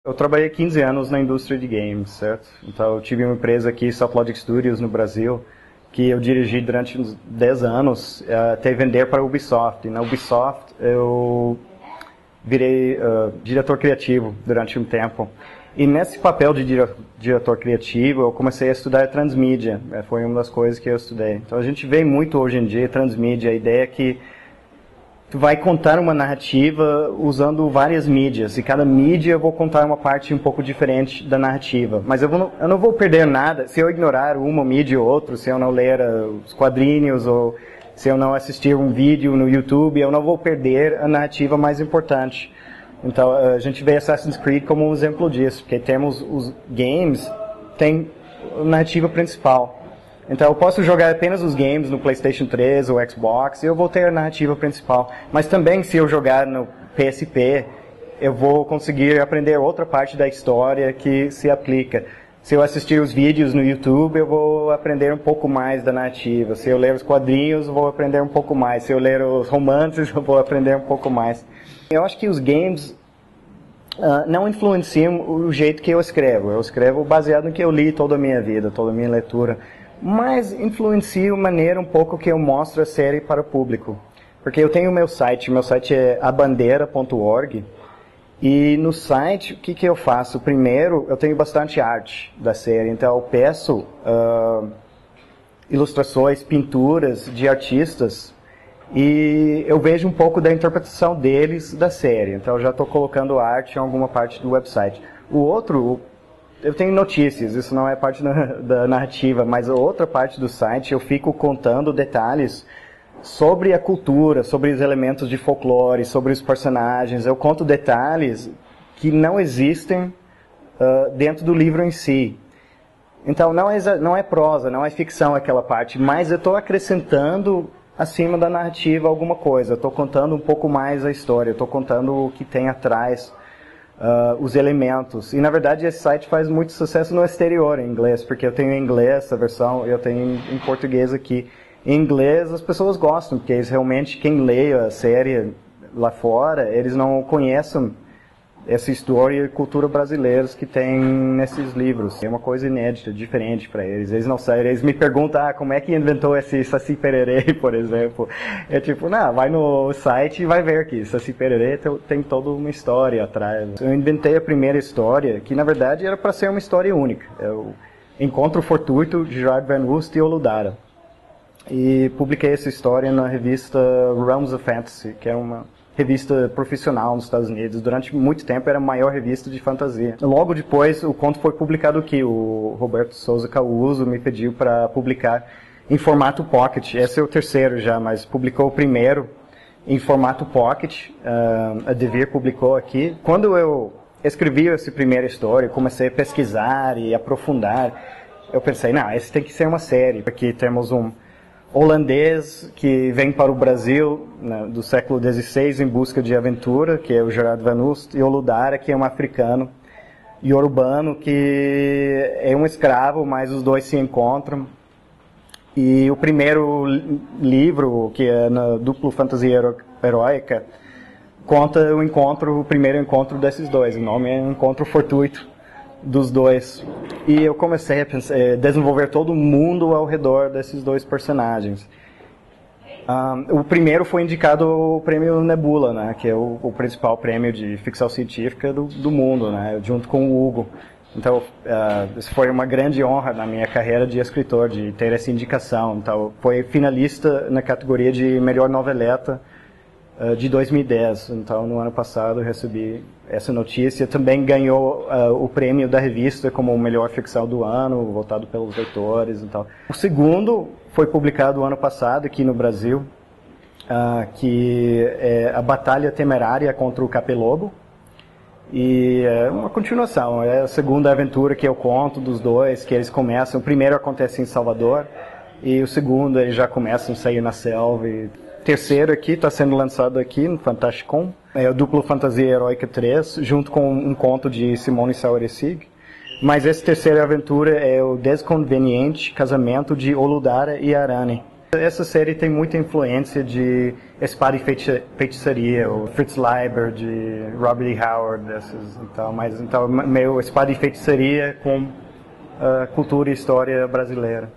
Eu trabalhei 15 anos na indústria de games, certo? Então eu tive uma empresa aqui, Soft Logic Studios, no Brasil, que eu dirigi durante uns 10 anos, até vender para a Ubisoft. E na Ubisoft eu virei diretor criativo durante um tempo. E nesse papel de diretor criativo, eu comecei a estudar transmídia. Foi uma das coisas que eu estudei. Então a gente vê muito hoje em dia transmídia, a ideia é que tu vai contar uma narrativa usando várias mídias, e cada mídia eu vou contar uma parte um pouco diferente da narrativa. Mas eu não vou perder nada se eu ignorar uma mídia ou outra, se eu não ler os quadrinhos, ou se eu não assistir um vídeo no YouTube, eu não vou perder a narrativa mais importante. Então a gente vê Assassin's Creed como um exemplo disso, porque temos os games, tem a narrativa principal. Então eu posso jogar apenas os games no PlayStation 3 ou Xbox e eu vou ter a narrativa principal. Mas também se eu jogar no PSP, eu vou conseguir aprender outra parte da história que se aplica. Se eu assistir os vídeos no YouTube, eu vou aprender um pouco mais da narrativa. Se eu ler os quadrinhos, eu vou aprender um pouco mais. Se eu ler os romances, eu vou aprender um pouco mais. Eu acho que os games não influenciam o jeito que eu escrevo. Eu escrevo baseado no que eu li toda a minha vida, toda a minha leitura. Mas influencia a maneira um pouco que eu mostro a série para o público. Porque eu tenho o meu site é abandeira.org, e no site, o que eu faço? Primeiro, eu tenho bastante arte da série, então eu peço ilustrações, pinturas de artistas, e eu vejo um pouco da interpretação deles da série. Então eu já estou colocando arte em alguma parte do website. O outro, eu tenho notícias, isso não é parte da narrativa, mas a outra parte do site eu fico contando detalhes sobre a cultura, sobre os elementos de folclore, sobre os personagens. Eu conto detalhes que não existem dentro do livro em si. Então não é prosa, não é ficção aquela parte, mas eu estou acrescentando acima da narrativa alguma coisa. Eu estou contando um pouco mais a história, eu estou contando o que tem atrás, os elementos. E na verdade esse site faz muito sucesso no exterior em inglês, porque eu tenho em inglês a versão, eu tenho em português aqui. Em inglês as pessoas gostam, porque eles realmente, quem lê a série lá fora, eles não conhecem essa história e cultura brasileiras que tem nesses livros. É uma coisa inédita, diferente para eles. Eles não sabem, eles me perguntam, como é que inventou esse Saci Pererê, por exemplo. É tipo, vai no site e vai ver que Saci Pererê tem toda uma história atrás. Eu inventei a primeira história, que na verdade era para ser uma história única. É o Encontro Fortuito de Gerard Van Wust e Oludara. E publiquei essa história na revista Realms of Fantasy, que é uma revista profissional nos Estados Unidos. Durante muito tempo era a maior revista de fantasia. Logo depois o conto foi publicado aqui. O Roberto Souza Causo me pediu para publicar em formato pocket. Esse é o terceiro já, mas publicou o primeiro em formato pocket. A Devir publicou aqui. Quando eu escrevi essa primeira história, comecei a pesquisar e aprofundar, eu pensei, esse tem que ser uma série. Aqui temos um holandês que vem para o Brasil, do século XVI, em busca de aventura, que é o Gerard Van Wust, e Oludara, que é um africano iorubano, que é um escravo, mas os dois se encontram. E o primeiro livro, que é na duplo fantasia heróica, conta o primeiro encontro desses dois. O nome é Encontro Fortuito dos dois. E eu comecei a desenvolver todo o mundo ao redor desses dois personagens. O primeiro foi indicado ao prêmio Nebula, que é o principal prêmio de ficção científica do mundo, junto com o Hugo. Então, isso foi uma grande honra na minha carreira de escritor, de ter essa indicação. Então, foi finalista na categoria de melhor noveleta de 2010. Então, no ano passado, eu recebi essa notícia. Também ganhou o prêmio da revista como o melhor ficção do ano, votado pelos leitores. Então. O segundo foi publicado o ano passado aqui no Brasil, que é A Batalha Temerária contra o Capelobo. E é uma continuação, é a segunda aventura que eu conto dos dois, que eles começam. O primeiro acontece em Salvador, e o segundo eles já começam a sair na selva. E terceiro aqui está sendo lançado aqui no Fantasticon, é o Duplo Fantasia Heróica 3, junto com um conto de Simone Saueresig. Mas essa terceira aventura é o Desconveniente Casamento de Oludara e Arane. Essa série tem muita influência de Espada e Feitiçaria, o Fritz Leiber, de Robert E. Howard, desses, então meio Espada e Feitiçaria com cultura e história brasileira.